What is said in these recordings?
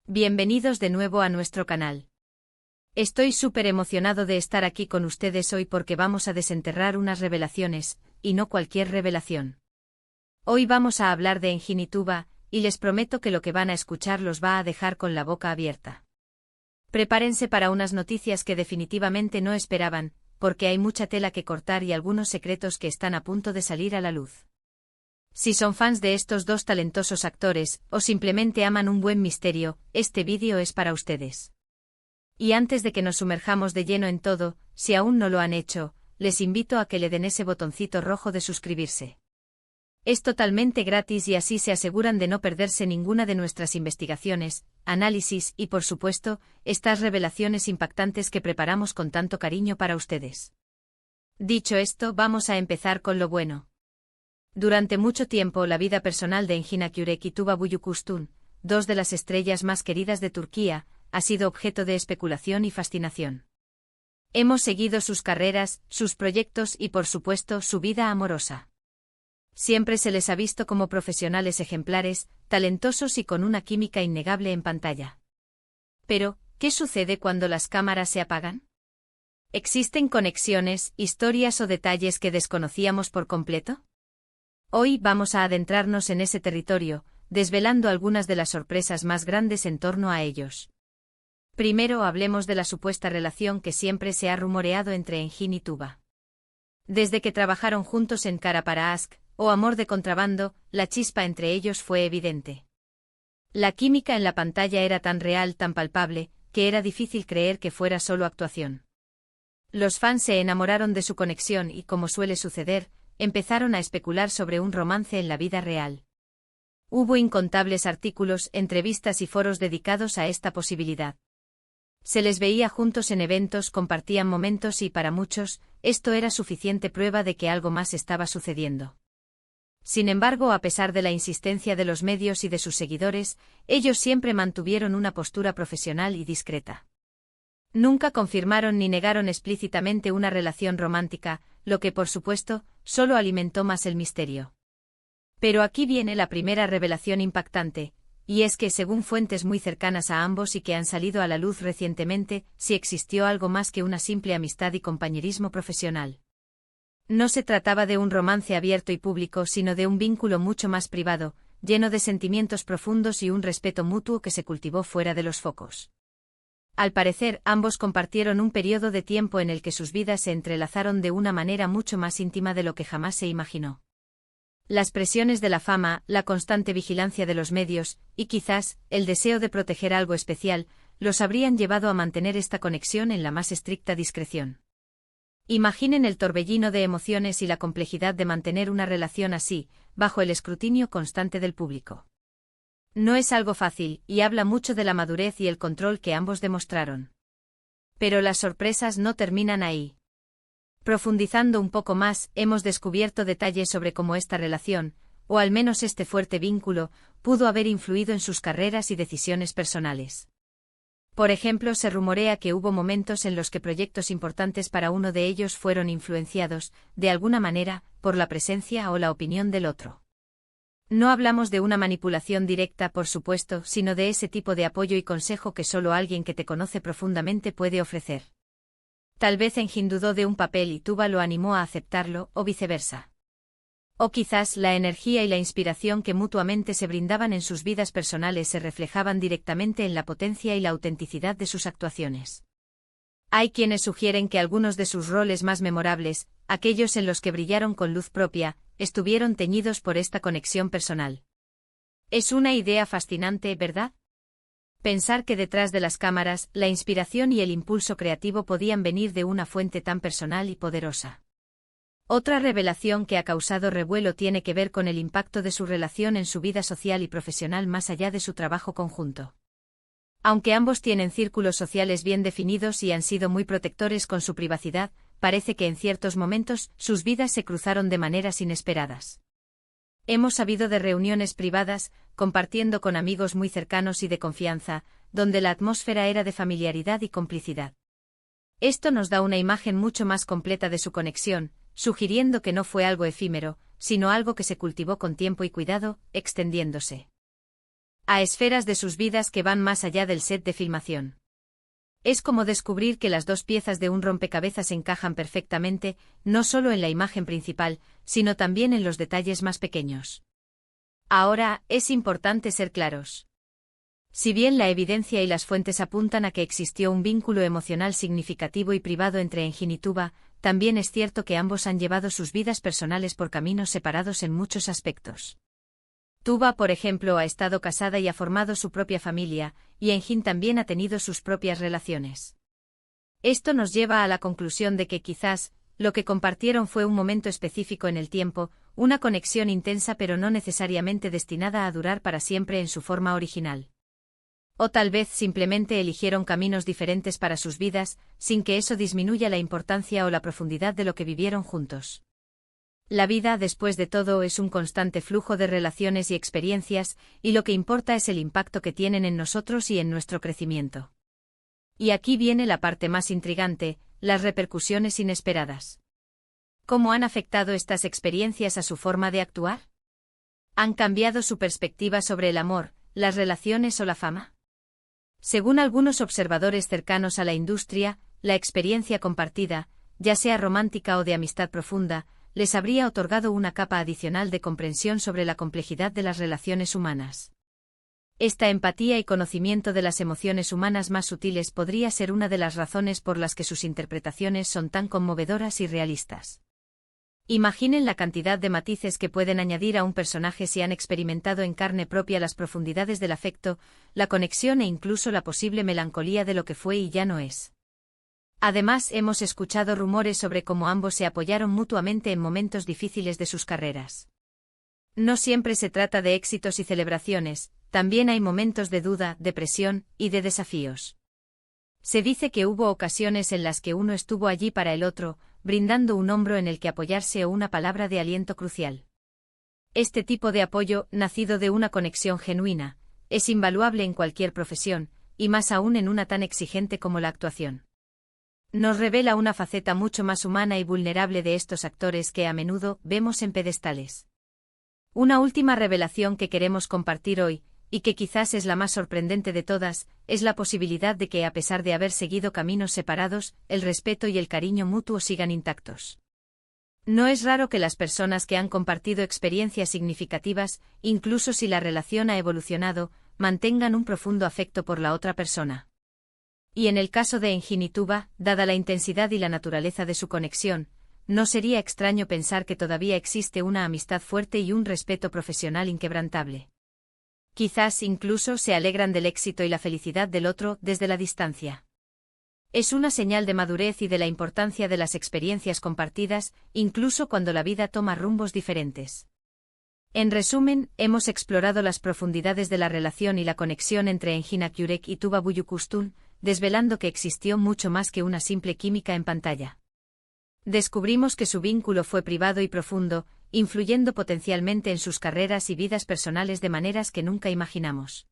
Bienvenidos de nuevo a nuestro canal. Estoy súper emocionado de estar aquí con ustedes hoy porque vamos a desenterrar unas revelaciones, y no cualquier revelación. Hoy vamos a hablar de Enjinituba, y les prometo que lo que van a escuchar los va a dejar con la boca abierta. Prepárense para unas noticias que definitivamente no esperaban, porque hay mucha tela que cortar y algunos secretos que están a punto de salir a la luz. Si son fans de estos dos talentosos actores, o simplemente aman un buen misterio, este vídeo es para ustedes. Y antes de que nos sumerjamos de lleno en todo, si aún no lo han hecho, les invito a que le den ese botoncito rojo de suscribirse. Es totalmente gratis y así se aseguran de no perderse ninguna de nuestras investigaciones, análisis y por supuesto, estas revelaciones impactantes que preparamos con tanto cariño para ustedes. Dicho esto, vamos a empezar con lo bueno. Durante mucho tiempo la vida personal de Engin Akyurek y Tuba Büyüküstün, dos de las estrellas más queridas de Turquía, ha sido objeto de especulación y fascinación. Hemos seguido sus carreras, sus proyectos y por supuesto su vida amorosa. Siempre se les ha visto como profesionales ejemplares, talentosos y con una química innegable en pantalla. Pero, ¿qué sucede cuando las cámaras se apagan? ¿Existen conexiones, historias o detalles que desconocíamos por completo? Hoy vamos a adentrarnos en ese territorio, desvelando algunas de las sorpresas más grandes en torno a ellos. Primero hablemos de la supuesta relación que siempre se ha rumoreado entre Engin y Tuba. Desde que trabajaron juntos en Kara para Aşk, o Amor de contrabando, la chispa entre ellos fue evidente. La química en la pantalla era tan real, tan palpable, que era difícil creer que fuera solo actuación. Los fans se enamoraron de su conexión y, como suele suceder, empezaron a especular sobre un romance en la vida real. Hubo incontables artículos, entrevistas y foros dedicados a esta posibilidad. Se les veía juntos en eventos, compartían momentos y para muchos, esto era suficiente prueba de que algo más estaba sucediendo. Sin embargo, a pesar de la insistencia de los medios y de sus seguidores, ellos siempre mantuvieron una postura profesional y discreta. Nunca confirmaron ni negaron explícitamente una relación romántica, lo que por supuesto, solo alimentó más el misterio. Pero aquí viene la primera revelación impactante, y es que según fuentes muy cercanas a ambos y que han salido a la luz recientemente, sí existió algo más que una simple amistad y compañerismo profesional. No se trataba de un romance abierto y público, sino de un vínculo mucho más privado, lleno de sentimientos profundos y un respeto mutuo que se cultivó fuera de los focos. Al parecer, ambos compartieron un periodo de tiempo en el que sus vidas se entrelazaron de una manera mucho más íntima de lo que jamás se imaginó. Las presiones de la fama, la constante vigilancia de los medios, y quizás, el deseo de proteger algo especial, los habrían llevado a mantener esta conexión en la más estricta discreción. Imaginen el torbellino de emociones y la complejidad de mantener una relación así, bajo el escrutinio constante del público. No es algo fácil, y habla mucho de la madurez y el control que ambos demostraron. Pero las sorpresas no terminan ahí. Profundizando un poco más, hemos descubierto detalles sobre cómo esta relación, o al menos este fuerte vínculo, pudo haber influido en sus carreras y decisiones personales. Por ejemplo, se rumorea que hubo momentos en los que proyectos importantes para uno de ellos fueron influenciados, de alguna manera, por la presencia o la opinión del otro. No hablamos de una manipulación directa, por supuesto, sino de ese tipo de apoyo y consejo que solo alguien que te conoce profundamente puede ofrecer. Tal vez Engin dudó de un papel y Tuba lo animó a aceptarlo, o viceversa. O quizás la energía y la inspiración que mutuamente se brindaban en sus vidas personales se reflejaban directamente en la potencia y la autenticidad de sus actuaciones. Hay quienes sugieren que algunos de sus roles más memorables, aquellos en los que brillaron con luz propia, estuvieron teñidos por esta conexión personal. Es una idea fascinante, ¿verdad? Pensar que detrás de las cámaras, la inspiración y el impulso creativo podían venir de una fuente tan personal y poderosa. Otra revelación que ha causado revuelo tiene que ver con el impacto de su relación en su vida social y profesional más allá de su trabajo conjunto. Aunque ambos tienen círculos sociales bien definidos y han sido muy protectores con su privacidad, parece que en ciertos momentos sus vidas se cruzaron de maneras inesperadas. Hemos sabido de reuniones privadas, compartiendo con amigos muy cercanos y de confianza, donde la atmósfera era de familiaridad y complicidad. Esto nos da una imagen mucho más completa de su conexión, sugiriendo que no fue algo efímero, sino algo que se cultivó con tiempo y cuidado, extendiéndose. a esferas de sus vidas que van más allá del set de filmación. Es como descubrir que las dos piezas de un rompecabezas encajan perfectamente, no solo en la imagen principal, sino también en los detalles más pequeños. Ahora, es importante ser claros. Si bien la evidencia y las fuentes apuntan a que existió un vínculo emocional significativo y privado entre Engin y Tuba, también es cierto que ambos han llevado sus vidas personales por caminos separados en muchos aspectos. Tuba, por ejemplo, ha estado casada y ha formado su propia familia, y Engin también ha tenido sus propias relaciones. Esto nos lleva a la conclusión de que quizás, lo que compartieron fue un momento específico en el tiempo, una conexión intensa pero no necesariamente destinada a durar para siempre en su forma original. O tal vez simplemente eligieron caminos diferentes para sus vidas, sin que eso disminuya la importancia o la profundidad de lo que vivieron juntos. La vida, después de todo, es un constante flujo de relaciones y experiencias, y lo que importa es el impacto que tienen en nosotros y en nuestro crecimiento. Y aquí viene la parte más intrigante, las repercusiones inesperadas. ¿Cómo han afectado estas experiencias a su forma de actuar? ¿Han cambiado su perspectiva sobre el amor, las relaciones o la fama? Según algunos observadores cercanos a la industria, la experiencia compartida, ya sea romántica o de amistad profunda, les habría otorgado una capa adicional de comprensión sobre la complejidad de las relaciones humanas. Esta empatía y conocimiento de las emociones humanas más sutiles podría ser una de las razones por las que sus interpretaciones son tan conmovedoras y realistas. Imaginen la cantidad de matices que pueden añadir a un personaje si han experimentado en carne propia las profundidades del afecto, la conexión e incluso la posible melancolía de lo que fue y ya no es. Además, hemos escuchado rumores sobre cómo ambos se apoyaron mutuamente en momentos difíciles de sus carreras. No siempre se trata de éxitos y celebraciones, también hay momentos de duda, depresión y de desafíos. Se dice que hubo ocasiones en las que uno estuvo allí para el otro, brindando un hombro en el que apoyarse o una palabra de aliento crucial. Este tipo de apoyo, nacido de una conexión genuina, es invaluable en cualquier profesión, y más aún en una tan exigente como la actuación. Nos revela una faceta mucho más humana y vulnerable de estos actores que a menudo vemos en pedestales. Una última revelación que queremos compartir hoy, y que quizás es la más sorprendente de todas, es la posibilidad de que a pesar de haber seguido caminos separados, el respeto y el cariño mutuo sigan intactos. No es raro que las personas que han compartido experiencias significativas, incluso si la relación ha evolucionado, mantengan un profundo afecto por la otra persona. Y en el caso de Engin y Tuba, dada la intensidad y la naturaleza de su conexión, no sería extraño pensar que todavía existe una amistad fuerte y un respeto profesional inquebrantable. Quizás incluso se alegran del éxito y la felicidad del otro desde la distancia. Es una señal de madurez y de la importancia de las experiencias compartidas, incluso cuando la vida toma rumbos diferentes. En resumen, hemos explorado las profundidades de la relación y la conexión entre Engin Akyurek y Tuba Büyüküstün, desvelando que existió mucho más que una simple química en pantalla. Descubrimos que su vínculo fue privado y profundo, influyendo potencialmente en sus carreras y vidas personales de maneras que nunca imaginamos.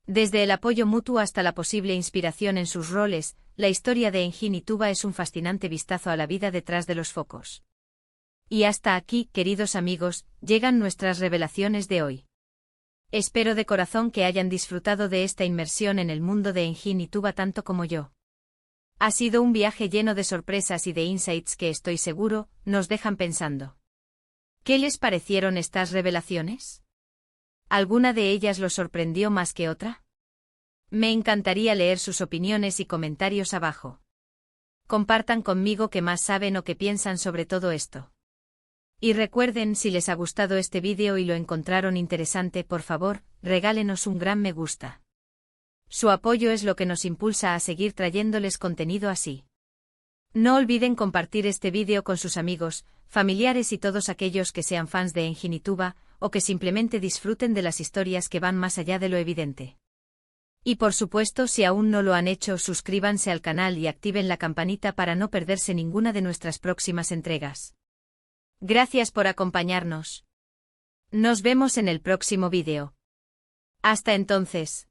Desde el apoyo mutuo hasta la posible inspiración en sus roles, la historia de Engin y Tuba es un fascinante vistazo a la vida detrás de los focos. Y hasta aquí, queridos amigos, llegan nuestras revelaciones de hoy. Espero de corazón que hayan disfrutado de esta inmersión en el mundo de Engin y Tuba tanto como yo. Ha sido un viaje lleno de sorpresas y de insights que estoy seguro, nos dejan pensando. ¿Qué les parecieron estas revelaciones? ¿Alguna de ellas los sorprendió más que otra? Me encantaría leer sus opiniones y comentarios abajo. Compartan conmigo qué más saben o qué piensan sobre todo esto. Y recuerden, si les ha gustado este vídeo y lo encontraron interesante, por favor, regálenos un gran me gusta. Su apoyo es lo que nos impulsa a seguir trayéndoles contenido así. No olviden compartir este vídeo con sus amigos, familiares y todos aquellos que sean fans de Engin y Tuba, o que simplemente disfruten de las historias que van más allá de lo evidente. Y por supuesto, si aún no lo han hecho, suscríbanse al canal y activen la campanita para no perderse ninguna de nuestras próximas entregas. Gracias por acompañarnos. Nos vemos en el próximo vídeo. Hasta entonces.